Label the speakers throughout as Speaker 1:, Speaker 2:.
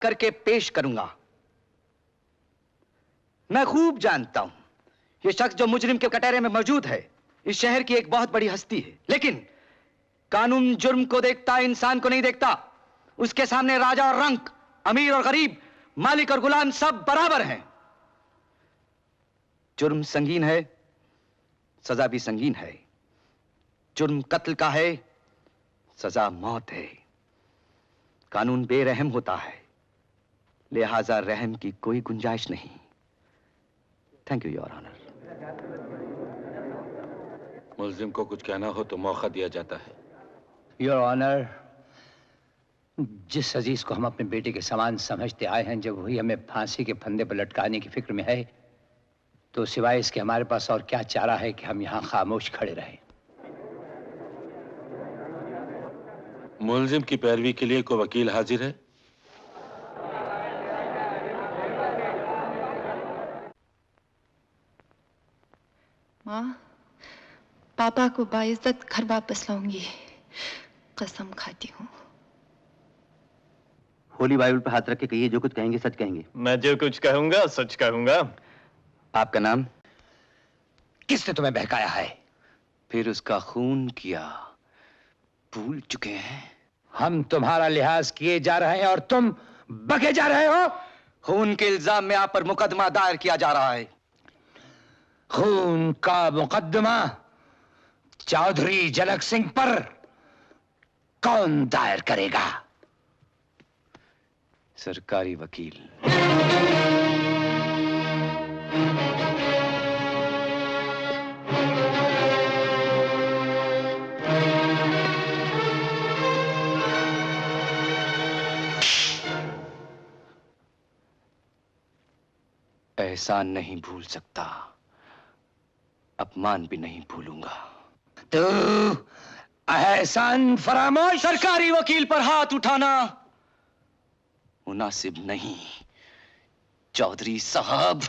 Speaker 1: करके पेश करूंगा। मैं खूब जानता हूं यह शख्स जो मुजरिम के कटहरे में मौजूद है इस शहर की एक बहुत बड़ी हस्ती है, लेकिन कानून जुर्म को देखता, इंसान को नहीं देखता। उसके सामने राजा और रंक, अमीर और गरीब, मालिक और गुलाम सब बराबर हैं। जुर्म संगीन है, सजा भी संगीन है। जुर्म कत्ल का है, सजा मौत है। कानून बेरहम होता है, लिहाजा रहम की कोई गुंजाइश नहीं। Thank you your honour.
Speaker 2: मुल्जिम को कुछ कहना हो तो मौका दिया जाता है।
Speaker 3: योर ऑनर, जिस अजीज को हम अपने बेटे के समान समझते आए हैं, जब वही हमें फांसी के फंदे पर लटकाने की फिक्र में है, तो सिवाय इसके हमारे पास और क्या चारा है कि हम यहां खामोश खड़े रहें।
Speaker 2: मुल्जिम की पैरवी के लिए कोई वकील हाजिर है?
Speaker 4: माँ, पापा को बाइज्जत घर वापस लाऊंगी, कसम खाती हूँ।
Speaker 5: होली बाइबल पर हाथ रख के कहिए, जो कुछ कहेंगे सच कहेंगे।
Speaker 6: मैं जो कुछ कहूंगा सच कहूंगा।
Speaker 1: आपका नाम?
Speaker 3: किसने तुम्हें बहकाया है?
Speaker 1: फिर उसका खून किया भूल चुके हैं?
Speaker 3: हम तुम्हारा लिहाज किए जा रहे हैं और तुम बके जा रहे हो।
Speaker 1: खून के इल्जाम में आप पर मुकदमा दायर किया जा रहा है।
Speaker 3: खून का मुकदमा चौधरी जनक सिंह पर कौन दायर करेगा?
Speaker 1: सरकारी वकील। एहसान नहीं भूल सकता, अपमान भी नहीं भूलूंगा।
Speaker 3: तो एहसान फरामोश।
Speaker 1: सरकारी वकील पर हाथ उठाना मुनासिब नहीं चौधरी साहब।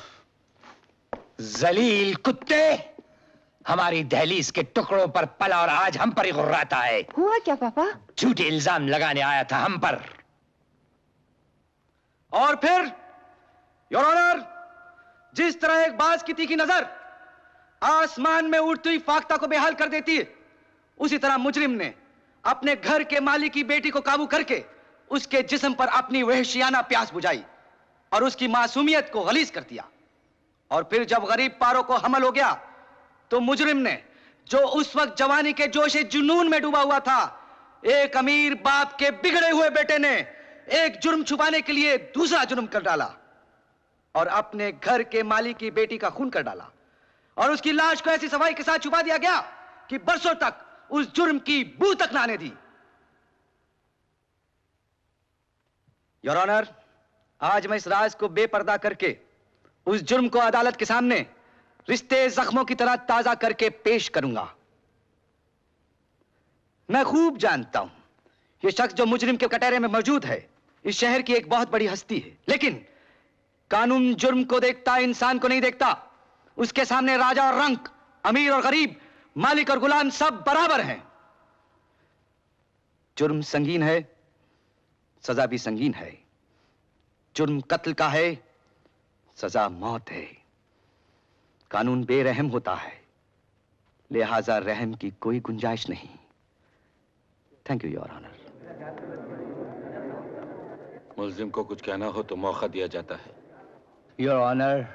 Speaker 3: जलील कुत्ते, हमारी दहलीज के टुकड़ों पर पला और आज हम पर ही गुर्राता है।
Speaker 4: हुआ क्या पापा?
Speaker 3: झूठे इल्जाम लगाने आया था हम पर।
Speaker 1: और फिर योर ऑनर, जिस तरह एक बाज की तीखी नजर आसमान में उड़ती हुई फाख्ता को बेहाल कर देती है, उसी तरह मुजरिम ने अपने घर के मालिक की बेटी को काबू करके उसके जिस्म पर अपनी वहशियाना प्यास बुझाई और उसकी मासूमियत को गलीज कर दिया। और फिर जब गरीब पारों को हमल हो गया तो मुजरिम ने, जो उस वक्त जवानी के जोशे जुनून में डूबा हुआ था, एक अमीर बाप के बिगड़े हुए बेटे ने एक जुर्म छुपाने के लिए दूसरा जुर्म कर डाला और अपने घर के मालिक की बेटी का खून कर डाला और उसकी लाश को ऐसी सफाई के साथ छुपा दिया गया कि बरसों तक उस जुर्म की बू तक ना आने दी। योर ऑनर, आज मैं इस राज को बेपर्दा करके उस जुर्म को अदालत के सामने रिश्ते जख्मों की तरह ताजा करके पेश करूंगा। मैं खूब जानता हूं यह शख्स जो मुजरिम के कटहरे में मौजूद है इस शहर की एक बहुत बड़ी हस्ती है, लेकिन कानून जुर्म को देखता, इंसान को नहीं देखता। उसके सामने राजा और रंक, अमीर और गरीब, मालिक और गुलाम सब बराबर हैं। जुर्म संगीन है, सजा भी संगीन है। जुर्म कत्ल का है, सजा मौत है। कानून बेरहम होता है, लिहाजा रहम की कोई गुंजाइश नहीं। Thank you your honour.
Speaker 2: मुल्जिम को कुछ कहना हो तो मौका दिया जाता है।
Speaker 3: योर ऑनर,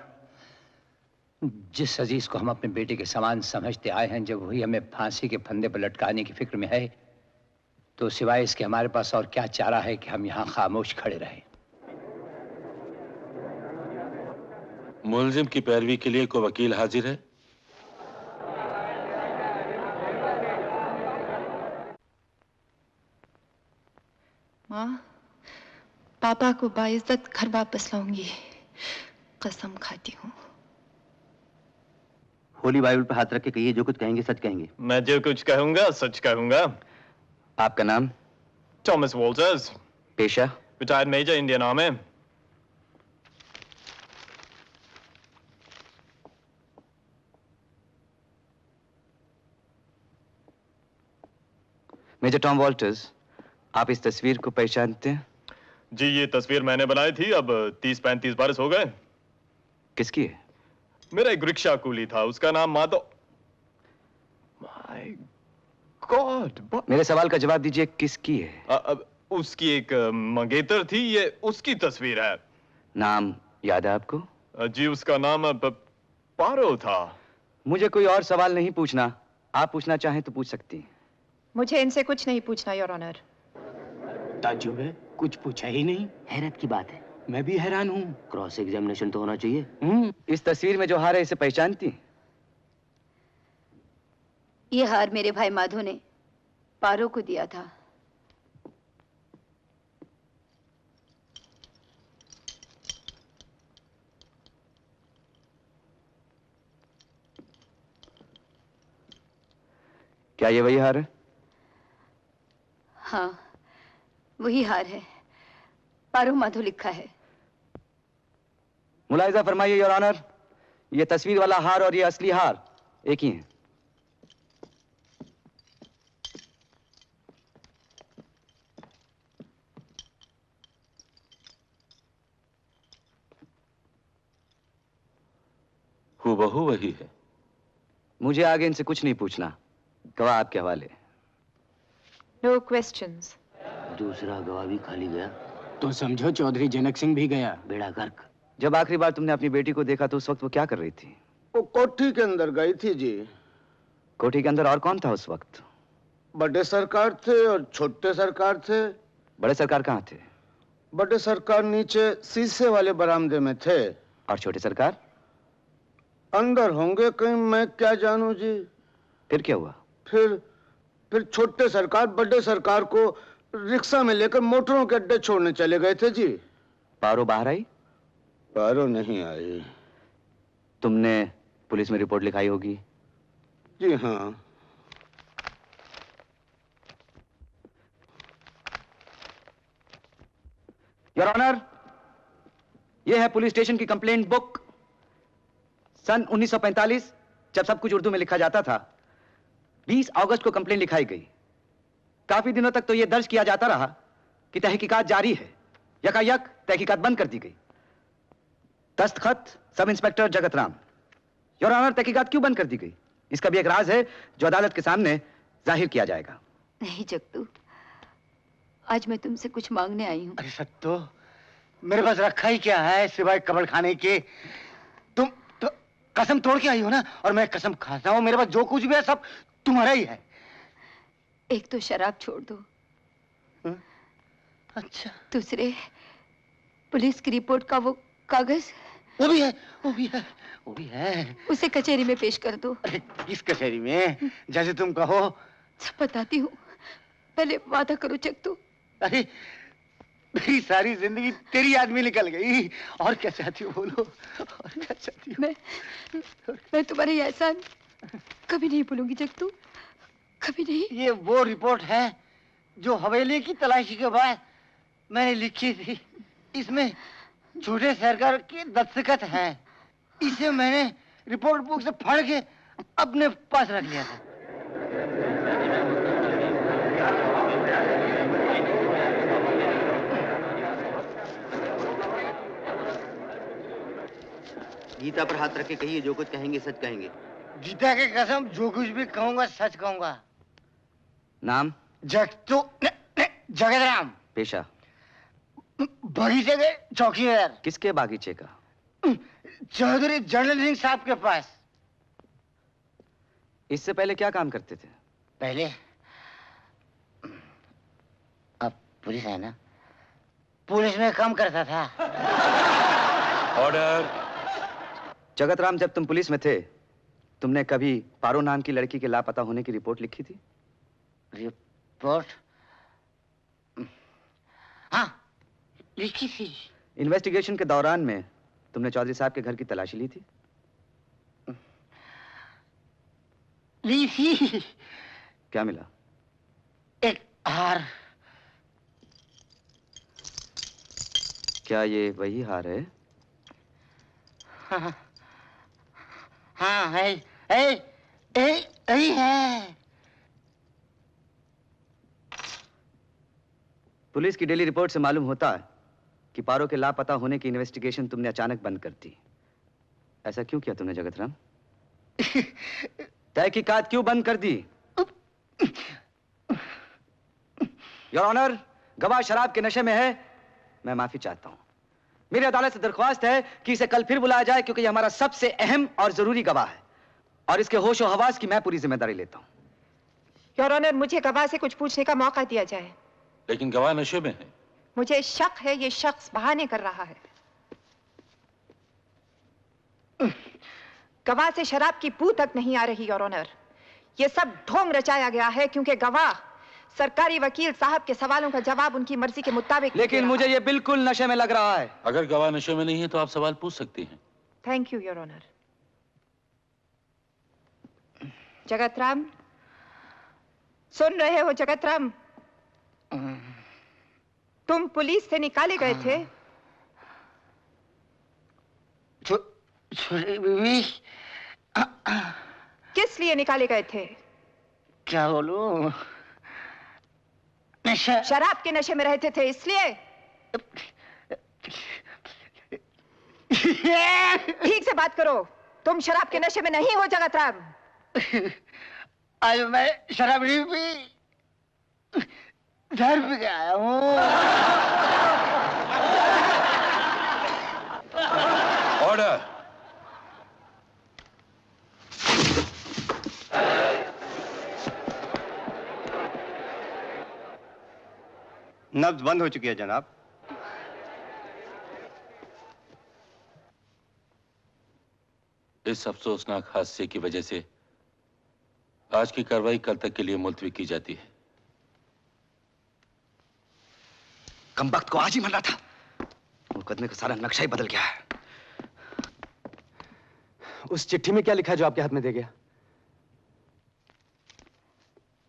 Speaker 3: जिस अजीज को हम अपने बेटे के समान समझते आए हैं, जब वही हमें फांसी के फंदे पर लटकाने की फिक्र में है, तो सिवाय इसके हमारे पास और क्या चारा है कि हम यहां खामोश खड़े रहें।
Speaker 2: मुल्जिम की पैरवी के लिए कोई वकील हाजिर है?
Speaker 4: माँ, पापा को बाइज्जत घर वापस लाऊंगी, कसम खाती हूँ।
Speaker 5: होली बाइबल पर हाथ रख के कहिए, जो कुछ कहेंगे सच कहेंगे।
Speaker 6: मैं जो कुछ कहूंगा सच कहूंगा।
Speaker 1: आपका नाम?
Speaker 6: Thomas Walters.
Speaker 1: पेशा?
Speaker 6: Retired major, Indian army.
Speaker 1: Major Tom Walters, आप इस तस्वीर को पहचानते हैं?
Speaker 6: जी ये तस्वीर मैंने बनाई थी, अब 30-35 बरस हो गए।
Speaker 1: किसकी है?
Speaker 6: मेरा एक रिक्शा कुली था, उसका नाम माधव। My God.
Speaker 1: मेरे सवाल का जवाब दीजिए, किसकी है?
Speaker 6: अब उसकी एक मंगेतर थी, ये उसकी तस्वीर है।
Speaker 1: नाम याद है आपको?
Speaker 6: जी उसका नाम पारो था।
Speaker 1: मुझे कोई और सवाल नहीं पूछना, आप पूछना चाहें तो पूछ सकती हैं।
Speaker 4: मुझे इनसे कुछ नहीं पूछना, योर ऑनर।
Speaker 7: ताज्जुब है, कुछ पूछा ही नहीं।
Speaker 5: हैरत की बात है।
Speaker 7: मैं भी हैरान हूँ।
Speaker 5: क्रॉस एग्जामिनेशन तो होना चाहिए।
Speaker 1: इस तस्वीर में जो हार है इसे पहचानती हैं?
Speaker 8: ये हार मेरे भाई माधो ने पारो को दिया था।
Speaker 1: क्या ये वही हार है?
Speaker 8: हाँ वही हार है, पारो माधो लिखा है।
Speaker 1: मुलाहिजा फरमाइए योर ऑनर, ये तस्वीर वाला हार और ये असली हार एक ही है।
Speaker 2: हूबहू वही है।
Speaker 1: मुझे आगे इनसे कुछ नहीं पूछना, गवाह आपके हवाले।
Speaker 4: No questions.
Speaker 5: दूसरा गवाह भी खाली गया।
Speaker 7: तो समझो चौधरी जनक सिंह भी गया।
Speaker 5: बेड़ा गर्क।
Speaker 1: जब आखिरी बार तुमने अपनी बेटी को देखा तो उस वक्त वो क्या कर रही थी?
Speaker 9: वो कोठी के अंदर गई थी जी।
Speaker 1: कोठी के अंदर और कौन था उस वक्त?
Speaker 9: बड़े सरकार थे और छोटे सरकार थे।
Speaker 1: बड़े सरकार कहाँ थे?
Speaker 9: बड़े सरकार नीचे शीशे वाले बरामदे में थे।
Speaker 1: और छोटे सरकार?
Speaker 9: अंदर होंगे कहीं, मैं क्या जानूं जी।
Speaker 1: फिर क्या हुआ?
Speaker 9: फिर छोटे सरकार बड़े सरकार को रिक्शा में लेकर मोटरों के अड्डे छोड़ने चले गए थे जी।
Speaker 1: पारो बाहर आई?
Speaker 9: पारो नहीं आई।
Speaker 1: तुमने पुलिस में रिपोर्ट लिखाई होगी?
Speaker 9: जी हाँ।
Speaker 1: योर ऑनर, यह है पुलिस स्टेशन की कंप्लेंट बुक। सन 1945 जब सब कुछ उर्दू में लिखा जाता था, 20 अगस्त को कंप्लेंट लिखाई गई। काफी दिनों तक तो यह दर्ज किया जाता रहा कि तहकीकात जारी है। यकायक तहकीकात बंद कर दी गई। दस्तखत sub inspector Jagat Ram. Your honour, तहकीकात क्यों बंद कर दी गई, इसका भी एक राज है जो अदालत के सामने जाहिर किया जाएगा।
Speaker 8: नहीं जगतू, आज मैं तुमसे कुछ मांगने आई हूँ।
Speaker 7: अरे सत्तो, मेरे पास रखा ही क्या है सिवाय कबड़ खाने के। तुम तो कसम तोड़ के आई हो ना, और मैं कसम खाता हूँ मेरे पास जो कुछ भी है सब तुम्हारा ही है।
Speaker 8: एक तो शराब छोड़ दो।
Speaker 7: अच्छा।
Speaker 8: दूसरे पुलिस की रिपोर्ट का वो कागज,
Speaker 7: वो भी है, वो भी है, वो भी है।
Speaker 8: उसे कचहरी में पेश कर दो।
Speaker 7: अरे किस कचहरी में? जैसे तुम कहो।
Speaker 8: सब बताती हूँ, पहले वादा करो जगतू।
Speaker 7: अरे मेरी सारी जिंदगी तेरी याद में निकल गई। और क्या चाहती हो बोलो, और क्या चाहती हो?
Speaker 8: मैं तुम्हारे ये एहसान कभी नहीं भूलूंगी जगतू, कभी नहीं।
Speaker 7: ये वो रिपोर्ट है जो हवेली की तलाशी के बाद मैंने लिखी थी। इसमें छोटे सरकार के दस्तखत हैं। इसे मैंने रिपोर्ट बुक से फाड़ के अपने पास रख लिया था।
Speaker 5: गीता पर हाथ रख के कहिए, जो कुछ कहेंगे सच कहेंगे।
Speaker 7: गीता की कसम, जो कुछ भी कहूंगा सच कहूंगा।
Speaker 1: नाम?
Speaker 7: जगत राम।
Speaker 1: पेशा?
Speaker 7: बगीचे के चौकीदार।
Speaker 1: किसके बागीचे का?
Speaker 7: चौधरी जनरल सिंह साहब के पास।
Speaker 1: इससे पहले क्या काम करते थे?
Speaker 7: पहले अब पुलिस है ना, पुलिस में काम करता था।
Speaker 2: ऑर्डर।
Speaker 1: जगत राम, जब तुम पुलिस में थे तुमने कभी पारो नाम की लड़की के लापता होने की रिपोर्ट लिखी थी?
Speaker 7: रिपोर्ट? हाँ लिखी थी।
Speaker 1: इन्वेस्टिगेशन के दौरान में तुमने चौधरी साहब के घर की तलाशी ली थी?
Speaker 7: ली थी।
Speaker 1: क्या मिला?
Speaker 7: एक हार।
Speaker 1: क्या ये वही हार है?
Speaker 7: हाँ हाँ है, है।
Speaker 1: पुलिस की डेली रिपोर्ट से मालूम होता है कि पारो के लापता होने की इन्वेस्टिगेशन तुमने अचानक बंद कर दी। ऐसा क्यों किया तुमने जगत राम? तहकीकात क्यों बंद कर दी? योर ऑनर, गवाह शराब के नशे में है। मैं माफी चाहता हूं। मेरी अदालत से दरख्वास्त है कि इसे कल फिर बुलाया जाए, क्योंकि यह हमारा सबसे अहम और जरूरी गवाह है और इसके होश और हवास की मैं पूरी जिम्मेदारी लेता हूं।
Speaker 4: योर ऑनर, मुझे गवाह से कुछ पूछने का मौका दिया जाए।
Speaker 2: लेकिन गवाह नशे में है।
Speaker 4: मुझे शक है ये शख्स बहाने कर रहा है। गवाह से शराब की बू तक नहीं आ रही योर ऑनर। ये सब ढोंग रचाया गया है, क्योंकि गवाह सरकारी वकील साहब के सवालों का जवाब उनकी मर्जी के मुताबिक।
Speaker 1: लेकिन मुझे ये बिल्कुल नशे में लग रहा है।
Speaker 2: अगर गवाह नशे में नहीं है तो आप सवाल पूछ सकती हैं।
Speaker 4: Thank you your honour. Jagat Ram, सुन रहे हो जगत राम? तुम पुलिस से निकाले गए थे।
Speaker 7: छोटी बीवी,
Speaker 4: किस लिए निकाले गए थे?
Speaker 7: क्या बोलूं? नशा।
Speaker 4: शराब के नशे में रहते थे इसलिए? ठीक से बात करो। तुम शराब के नशे में नहीं हो जगत राम।
Speaker 7: आज मैं शराब नहीं पी, घर पे आया हूँ।
Speaker 2: ऑर्डर।
Speaker 10: नब्ज बंद हो चुकी है जनाब।
Speaker 2: इस अफसोसनाक हादसे की वजह से आज की कार्रवाई कल तक के लिए मुलतवी की जाती है।
Speaker 1: कमबख्त को आज ही मरना था। मुकदमे का सारा नक्शा ही बदल गया है।
Speaker 6: उस चिट्ठी में क्या लिखा है जो आपके हाथ में दे गया?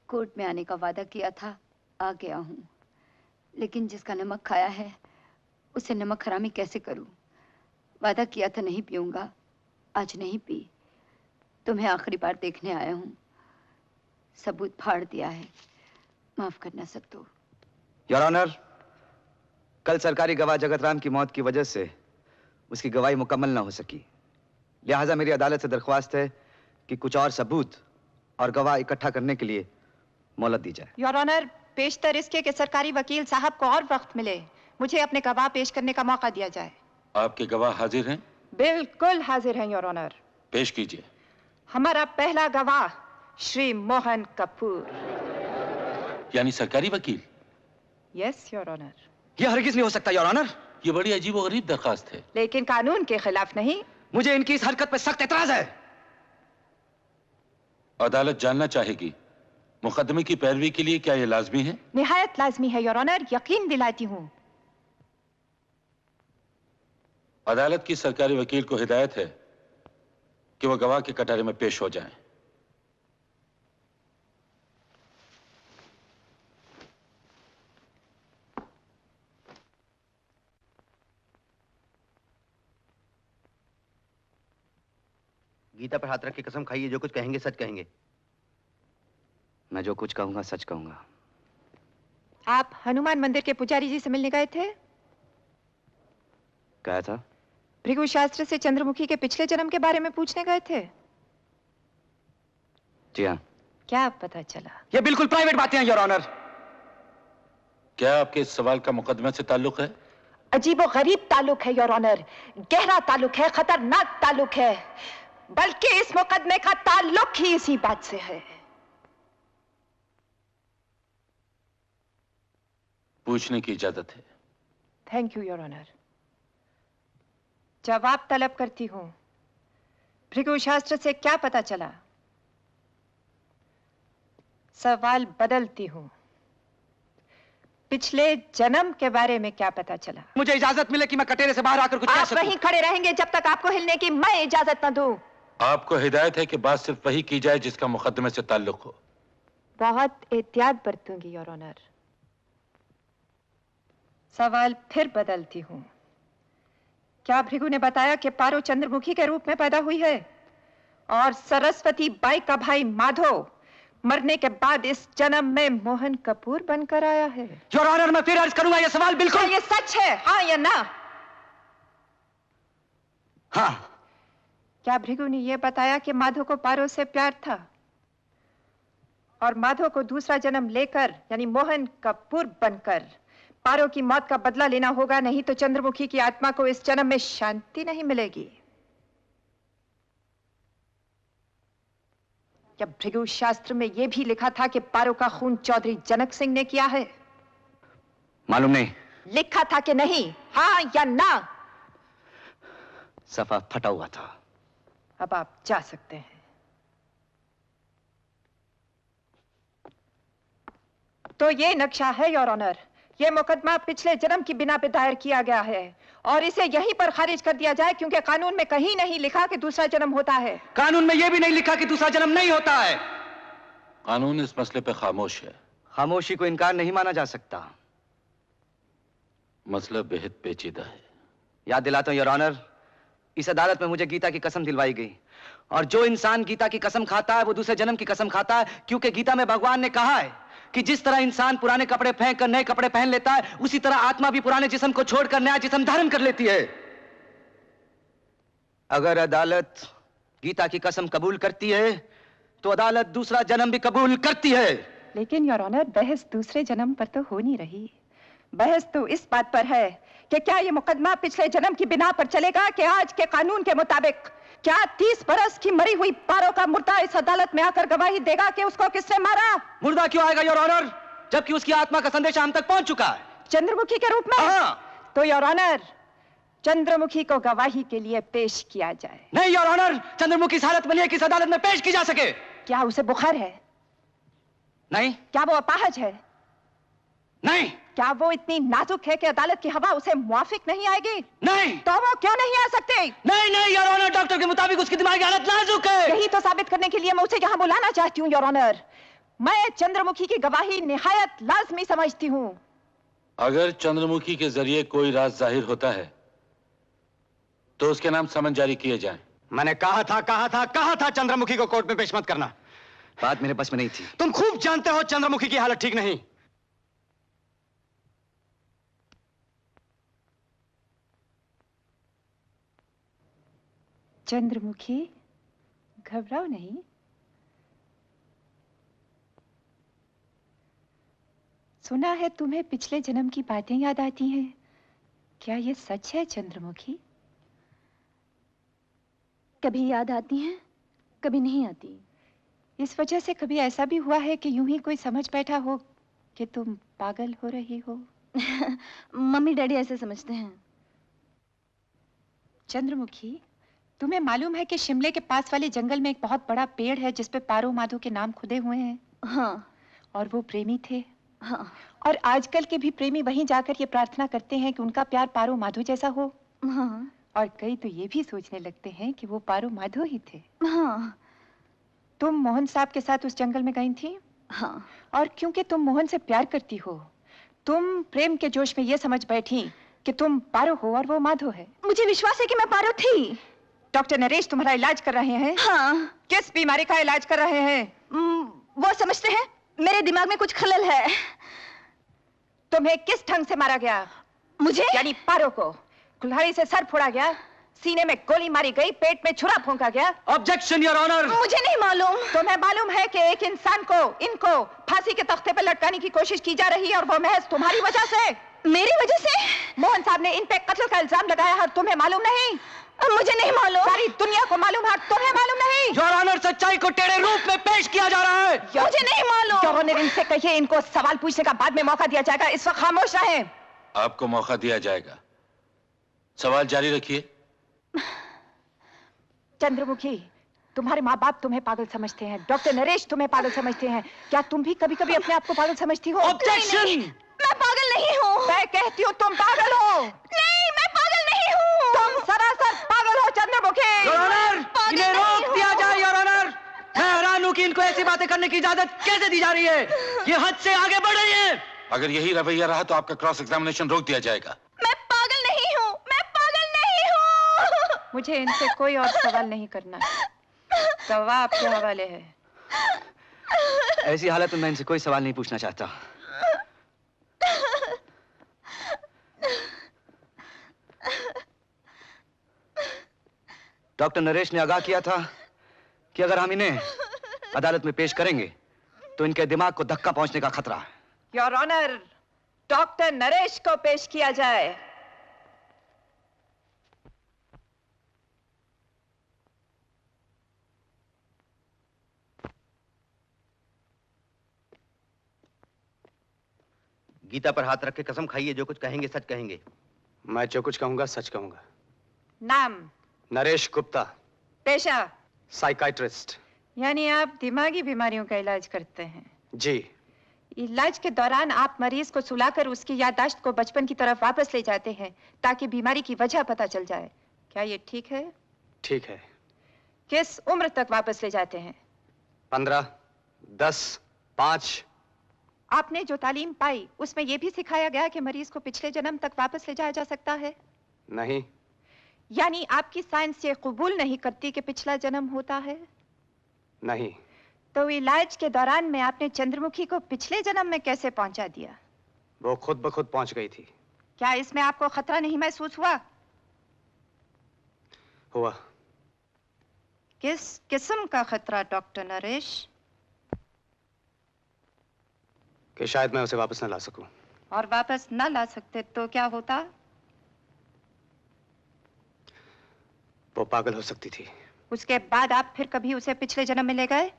Speaker 8: कोर्ट में आने का वादा किया था, आ गया हूँ। लेकिन जिसका नमक खाया है उसे नमक हरामी कैसे करूं? वादा किया था नहीं पीऊंगा, आज नहीं पी। तुम्हें आखिरी बार देखने आया हूँ, सबूत फाड़ दिया है, माफ करना सत्तू।
Speaker 1: योर ऑनर, कल सरकारी गवाह जगत राम की मौत की वजह से उसकी गवाही मुकम्मल ना हो सकी। लिहाजा मेरी अदालत से दरख्वास्त है कि कुछ और सबूत और गवाह इकट्ठा करने के लिए मोहलत दी जाए।
Speaker 4: योर ऑनर, पेशतर इसके कि सरकारी वकील साहब को और वक्त मिले, मुझे अपने गवाह पेश करने का मौका दिया जाए।
Speaker 2: आपके गवाह हाजिर हैं?
Speaker 4: बिल्कुल हाजिर हैं योर ऑनर।
Speaker 2: पेश कीजिए।
Speaker 4: हमारा पहला गवाह श्री मोहन कपूर।
Speaker 2: यानी सरकारी वकील?
Speaker 4: Yes your honour.
Speaker 1: यह हरगिज नहीं हो सकता योर ऑनर।
Speaker 2: ये बड़ी अजीबोगरीब दरखास्त है।
Speaker 4: लेकिन कानून के खिलाफ नहीं।
Speaker 1: मुझे इनकी इस हरकत पर सख्त एतराज है।
Speaker 2: अदालत जानना चाहेगी, मुकदमे की पैरवी के लिए क्या ये लाजमी है?
Speaker 4: निहायत लाजमी है योर ऑनर, यकीन दिलाती हूँ।
Speaker 2: अदालत की सरकारी वकील को हिदायत है कि वह गवाह के कटारे में पेश हो जाएं।
Speaker 5: गीता पर हाथ रख के कसम खाइए, जो कुछ कहेंगे सच कहेंगे।
Speaker 1: मैं जो कुछ कहूंगा सच कहूंगा।
Speaker 4: आप हनुमान मंदिर के पुजारी जी से मिलने गए थे?
Speaker 1: कहा था?
Speaker 4: भृगु शास्त्र से चंद्रमुखी के पिछले जन्म के बारे में पूछने गए थे?
Speaker 1: जी हाँ।
Speaker 4: क्या पता चला?
Speaker 1: ये बिल्कुल प्राइवेट बातें हैं योर ऑनर।
Speaker 2: क्या आपके इस सवाल का मुकदमे से ताल्लुक है?
Speaker 4: अजीबो गरीब ताल्लुक है योर ऑनर, गहरा ताल्लुक है, खतरनाक ताल्लुक है, बल्कि इस मुकदमे का ताल्लुक ही इसी बात से है।
Speaker 2: पूछने की इजाजत है।
Speaker 4: Thank you your honour. जवाब तलब करती हूं। भृगु शास्त्र से क्या पता चला? सवाल बदलती हूं। पिछले जन्म के बारे में क्या पता चला?
Speaker 1: मुझे इजाजत मिले कि मैं कटेरे से बाहर आकर कुछ कह सकूं।
Speaker 4: आप वहीं खड़े रहेंगे जब तक आपको हिलने की मैं इजाजत न दूं।
Speaker 2: आपको हिदायत है कि बात सिर्फ वही की जाए जिसका मुकदमे से ताल्लुक हो।
Speaker 4: बहुत एहतियात बरतूंगी योर ऑनर। सवाल फिर बदलती हूं। क्या भृगु ने बताया कि पारो चंद्रमुखी के रूप में पैदा हुई है और सरस्वती बाई का भाई माधव मरने के बाद इस जन्म में मोहन कपूर बनकर आया है।
Speaker 1: योर ऑनर, मैं फिर अर्ज करूंगा, यह सवाल बिल्कुल।
Speaker 4: क्या ये सच है, हाँ या ना?
Speaker 1: हाँ।
Speaker 4: क्या भृगु ने यह बताया कि माधो को पारो से प्यार था और माधो को दूसरा जन्म लेकर यानी मोहन कपूर बनकर पारो की मौत का बदला लेना होगा, नहीं तो चंद्रमुखी की आत्मा को इस जन्म में शांति नहीं मिलेगी? क्या भृगु शास्त्र में यह भी लिखा था कि पारो का खून चौधरी जनक सिंह ने किया है?
Speaker 1: मालूम नहीं।
Speaker 4: लिखा था कि नहीं, हाँ या ना?
Speaker 1: सफा फटा हुआ था।
Speaker 4: अब आप जा सकते हैं। तो ये नक्शा है योर ऑनर। ये मुकदमा पिछले जन्म की बिना पे दायर किया गया है और इसे यहीं पर खारिज कर दिया जाए, क्योंकि कानून में कहीं नहीं लिखा कि दूसरा जन्म होता है।
Speaker 1: कानून में यह भी नहीं लिखा कि दूसरा जन्म नहीं होता है।
Speaker 2: कानून इस मसले पे खामोश है।
Speaker 1: खामोशी को इनकार नहीं माना जा सकता।
Speaker 2: मसला बेहद पेचीदा है।
Speaker 1: याद दिलाता हूं योर ऑनर, इस अदालत में मुझे गीता की कसम दिलवाई गई और जो इंसान गीता की कसम खाता है वो दूसरे जन्म की कसम खाता है, क्योंकि गीता में भगवान ने कहा है कि जिस तरह इंसान पुराने कपड़े फेंक कर नए कपड़े पहन लेता है, उसी तरह आत्मा भी पुराने जिस्म को छोड़कर नया जिस्म धारण कर लेती है। अगर अदालत गीता की कसम कबूल करती है तो अदालत दूसरा जन्म भी कबूल करती है।
Speaker 4: लेकिन योर ऑनर, बहस दूसरे जन्म पर तो हो नहीं रही। बहस तो इस बात पर है कि क्या ये मुकदमा पिछले जन्म की बिना पर चलेगा कि आज के कानून के मुताबिक क्या 30 बरस की मरी हुई पारो का मुर्दा इस अदालत में आकर गवाही देगा कि उसको किसने मारा?
Speaker 1: मुर्दा क्यों आएगा योर ऑनर, जबकि उसकी आत्मा का संदेश हम तक पहुंच चुका है।
Speaker 4: चंद्रमुखी के रूप में?
Speaker 1: हाँ।
Speaker 4: तो योर ऑनर, चंद्रमुखी को गवाही के लिए पेश किया जाए।
Speaker 1: नहीं योर ऑनर, चंद्रमुखी इस हालत में नहीं है कि इस अदालत में पेश की जा सके।
Speaker 4: क्या उसे बुखार है?
Speaker 1: नहीं।
Speaker 4: क्या वो अपाहज है?
Speaker 1: नहीं।
Speaker 4: क्या वो इतनी नाजुक है कि अदालत की हवा उसे मुआफिक नहीं आएगी?
Speaker 1: नहीं।
Speaker 4: तो वो क्यों नहीं आ सकते?
Speaker 1: नहीं नहीं योर ऑनर, डॉक्टर के मुताबिक उसकी दिमागी हालत नाजुक है।
Speaker 4: यही तो साबित करने के लिए मैं उसे यहाँ बुलाना चाहती हूँ योर ऑनर। मैं चंद्रमुखी की गवाही निहायत लाजमी समझती हूँ।
Speaker 2: अगर चंद्रमुखी के जरिए कोई राज जाहिर होता है तो उसके नाम समन जारी किए जाएं।
Speaker 10: मैंने कहा था चंद्रमुखी को कोर्ट में पेश मत करना।
Speaker 1: बात मेरे बस में नहीं थी।
Speaker 10: तुम खूब जानते हो चंद्रमुखी की हालत ठीक नहीं।
Speaker 4: चंद्रमुखी, घबराओ नहीं। सुना है तुम्हें पिछले जन्म की बातें याद आती हैं। क्या ये सच है चंद्रमुखी?
Speaker 8: कभी याद आती हैं, कभी नहीं आती।
Speaker 4: इस वजह से कभी ऐसा भी हुआ है कि यूं ही कोई समझ बैठा हो कि तुम पागल हो रही हो?
Speaker 8: मम्मी डैडी ऐसे समझते हैं।
Speaker 4: चंद्रमुखी, तुम्हें मालूम है कि शिमले के पास वाले जंगल में एक बहुत बड़ा पेड़ है जिस पे पारो माधो के नाम खुदे हुए हैं?
Speaker 8: हाँ।
Speaker 4: और वो प्रेमी थे।
Speaker 8: हाँ।
Speaker 4: और आजकल के भी प्रेमी वहीं जाकर ये प्रार्थना करते हैं कि उनका प्यार पारो माधो जैसा हो।
Speaker 8: हाँ।
Speaker 4: और कई तो ये भी सोचने लगते हैं कि वो पारो माधो ही थे।
Speaker 8: हाँ।
Speaker 4: तुम मोहन साहब के साथ उस जंगल में गई थी?
Speaker 8: हाँ।
Speaker 4: और क्योंकि तुम मोहन से प्यार करती हो, तुम प्रेम के जोश में ये समझ बैठी कि तुम पारो हो और वो माधो है।
Speaker 8: मुझे विश्वास है कि मैं पारो थी।
Speaker 4: डॉक्टर नरेश तुम्हारा इलाज कर रहे हैं?
Speaker 8: हाँ।
Speaker 4: किस बीमारी का इलाज कर रहे हैं?
Speaker 8: वो समझते हैं मेरे दिमाग में कुछ खलल है।
Speaker 4: तुम्हें किस ढंग से मारा गया?
Speaker 8: मुझे?
Speaker 4: यानी पारो को कुल्हाड़ी से सर फोड़ा गया, सीने में गोली मारी गई, पेट में छुरा फूंका गया।
Speaker 1: Objection your honour.
Speaker 8: मुझे नहीं मालूम।
Speaker 4: तुम्हें मालूम है कि एक इंसान को, इनको फांसी के तख्ते पर लटकाने की कोशिश की जा रही है और वो महज तुम्हारी वजह से।
Speaker 8: मेरी वजह से?
Speaker 4: मोहन साहब ने इन पे कत्ल का इल्जाम लगाया है, तुम्हें मालूम नहीं?
Speaker 8: मुझे नहीं मालूम।
Speaker 4: सारी दुनिया को मालूम है, तुम्हें मालूम नहीं?
Speaker 1: योर ऑनर, सच्चाई को टेढ़े रूप में पेश किया जा रहा है।
Speaker 8: मुझे नहीं मालूम।
Speaker 4: योर ऑनर, इनसे कहिए इनको सवाल पूछने का बाद में मौका दिया जाएगा, इस वक्त खामोश रहें।
Speaker 2: आपको मौका दिया जाएगा, सवाल जारी रखिए।
Speaker 4: चंद्रमुखी, तुम्हारे माँ बाप तुम्हें पागल समझते हैं, डॉक्टर नरेश तुम्हें पागल समझते हैं। क्या तुम भी कभी कभी अपने आप को पागल समझती हो?
Speaker 1: ऑब्जेक्शन।
Speaker 8: मैं पागल नहीं हूँ।
Speaker 4: मैं कहती हूँ तुम पागल हो।
Speaker 8: नहीं, मैं पागल नहीं हूँ।
Speaker 4: तुम सरासर पागल हो चंद्रमुखी।
Speaker 1: योर ऑनर, इन्हें रोक दिया जाए। योर ऑनर, मैं हैरान हूँ कि इनको ऐसी बातें करने की इजाजत कैसे दी जा रही है। ये हद से आगे बढ़ रही है।
Speaker 2: अगर यही रवैया रहा तो आपका क्रॉस एग्जामिनेशन रोक दिया जाएगा।
Speaker 8: मैं पागल नहीं हूँ, मैं पागल नहीं हूँ।
Speaker 4: मुझे इनसे कोई और सवाल नहीं करना, गवाह आपके हवाले है।
Speaker 1: ऐसी हालत में मैं इनसे कोई सवाल नहीं पूछना चाहता। डॉक्टर नरेश ने आगाह किया था कि अगर हम इन्हें अदालत में पेश करेंगे तो इनके दिमाग को धक्का पहुंचने का खतरा है।
Speaker 4: योर ऑनर, डॉक्टर नरेश को पेश किया जाए।
Speaker 5: गीता पर हाथ रख के कसम खाइए, जो कुछ कहेंगे सच कहेंगे।
Speaker 10: मैं जो कुछ कहूंगा सच कहूंगा।
Speaker 4: नाम?
Speaker 10: नरेश गुप्ता।
Speaker 4: पेशा?
Speaker 10: साइकाइट्रिस्ट।
Speaker 4: यानी आप दिमागी बीमारियों का इलाज करते हैं?
Speaker 10: जी।
Speaker 4: इलाज के दौरान आप मरीज को सुलाकर उसकी याददाश्त को बचपन की तरफ वापस ले जाते हैं ताकि बीमारी की वजह पता चल जाए। क्या ये ठीक है?
Speaker 10: ठीक है।
Speaker 4: किस उम्र तक वापस ले जाते हैं?
Speaker 10: 15, 10, 5।
Speaker 4: आपने जो तालीम पाई उसमें यह भी सिखाया गया कि मरीज को पिछले जन्म तक वापस ले जाया जा सकता है?
Speaker 10: नहीं।
Speaker 4: यानी आपकी साइंस ये कबूल नहीं करती कि पिछला जन्म होता है?
Speaker 10: नहीं।
Speaker 4: तो इलाज के दौरान में आपने चंद्रमुखी को पिछले जन्म में कैसे पहुंचा दिया?
Speaker 10: वो खुद ब खुद पहुंच गई थी।
Speaker 4: क्या इसमें आपको खतरा नहीं महसूस हुआ?
Speaker 10: हुआ।
Speaker 4: किस किस्म का खतरा डॉक्टर नरेश?
Speaker 10: कि शायद मैं उसे वापस न ला सकूं।
Speaker 4: और वापस न ला सकते तो क्या होता?
Speaker 10: वो पागल हो सकती थी।
Speaker 4: उसके बाद आप फिर कभी उसे पिछले जन्म में ले गए?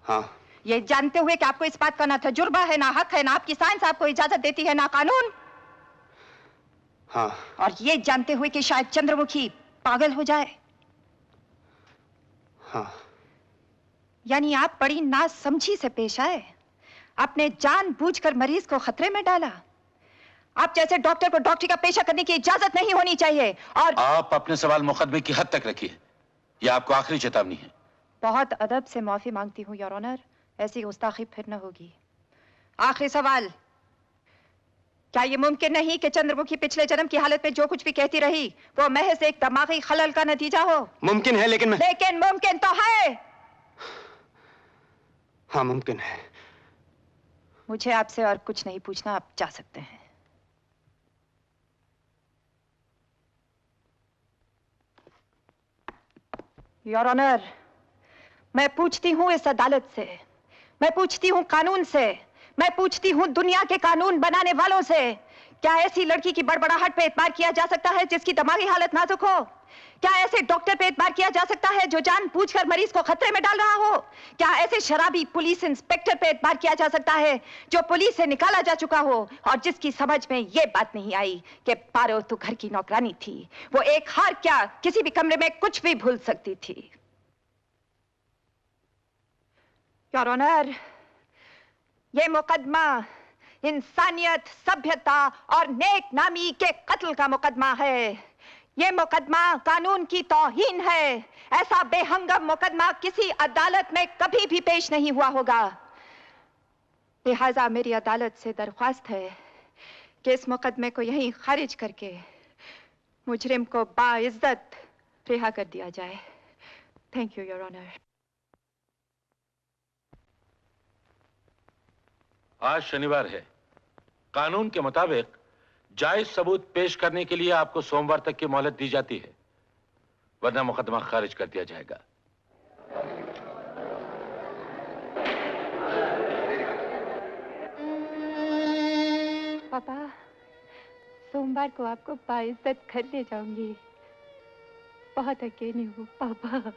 Speaker 10: हाँ।
Speaker 4: ये जानते हुए कि आपको इस बात का ना तजुर्बा है, ना हक है, ना आपकी साइंस आपको इजाजत देती है, ना कानून।
Speaker 10: हाँ।
Speaker 4: और ये जानते हुए कि शायद चंद्रमुखी पागल हो जाए।
Speaker 10: हाँ।
Speaker 4: यानी आप बड़ी नासमझी से पेश आए, आपने जानबूझकर मरीज को खतरे में डाला। आप जैसे डॉक्टर को डॉक्टरी का पेशा करने की इजाजत नहीं होनी चाहिए। और
Speaker 2: आप अपने सवाल मुकदमे की हद तक रखिए, यह आपको आखिरी चेतावनी है।
Speaker 4: बहुत अदब से माफी मांगती हूँ योर ऑनर, ऐसी गुस्ताखी फिर न होगी। आखिरी सवाल, क्या यह मुमकिन नहीं कि चंद्रमुखी पिछले जन्म की हालत में जो कुछ भी कहती रही वो महज एक दिमागी खलल का नतीजा हो?
Speaker 10: मुमकिन है, लेकिन
Speaker 4: मुमकिन तो है।
Speaker 10: हाँ, मुमकिन है।
Speaker 4: मुझे आपसे और कुछ नहीं पूछना, आप जा सकते हैं। योर ऑनर, मैं पूछती हूँ इस अदालत से, मैं पूछती हूँ कानून से, मैं पूछती हूँ दुनिया के कानून बनाने वालों से, क्या ऐसी लड़की की बड़बड़ाहट पे एतबार किया जा सकता है जिसकी दिमागी हालत नाजुक हो? क्या ऐसे डॉक्टर पे एतबार किया जा सकता है जो जानबूझकर मरीज को खतरे में डाल रहा हो? क्या ऐसे शराबी पुलिस इंस्पेक्टर पे एतबार किया जा सकता है जो पुलिस से निकाला जा चुका हो और जिसकी समझ में ये बात नहीं आई कि पारो तो घर की नौकरानी थी, वो एक हार क्या किसी भी कमरे में कुछ भी भूल सकती थी? योर ऑनर, ये मुकदमा इंसानियत, सभ्यता और नेक नामी के कत्ल का मुकदमा है। ये मुकदमा कानून की तौहीन है। ऐसा बेहंगम मुकदमा किसी अदालत में कभी भी पेश नहीं हुआ होगा। लिहाजा मेरी अदालत से दरख्वास्त है कि इस मुकदमे को यहीं खारिज करके मुजरिम को बाइज्जत रिहा कर दिया जाए। Thank you your honour.
Speaker 2: आज शनिवार है। कानून के मुताबिक जायज सबूत पेश करने के लिए आपको सोमवार तक की मोहलत दी जाती है, वरना मुकदमा खारिज कर दिया जाएगा।
Speaker 4: पापा, सोमवार को आपको बाइज्जत घर ले जाऊंगी। बहुत अकेली हूँ पापा।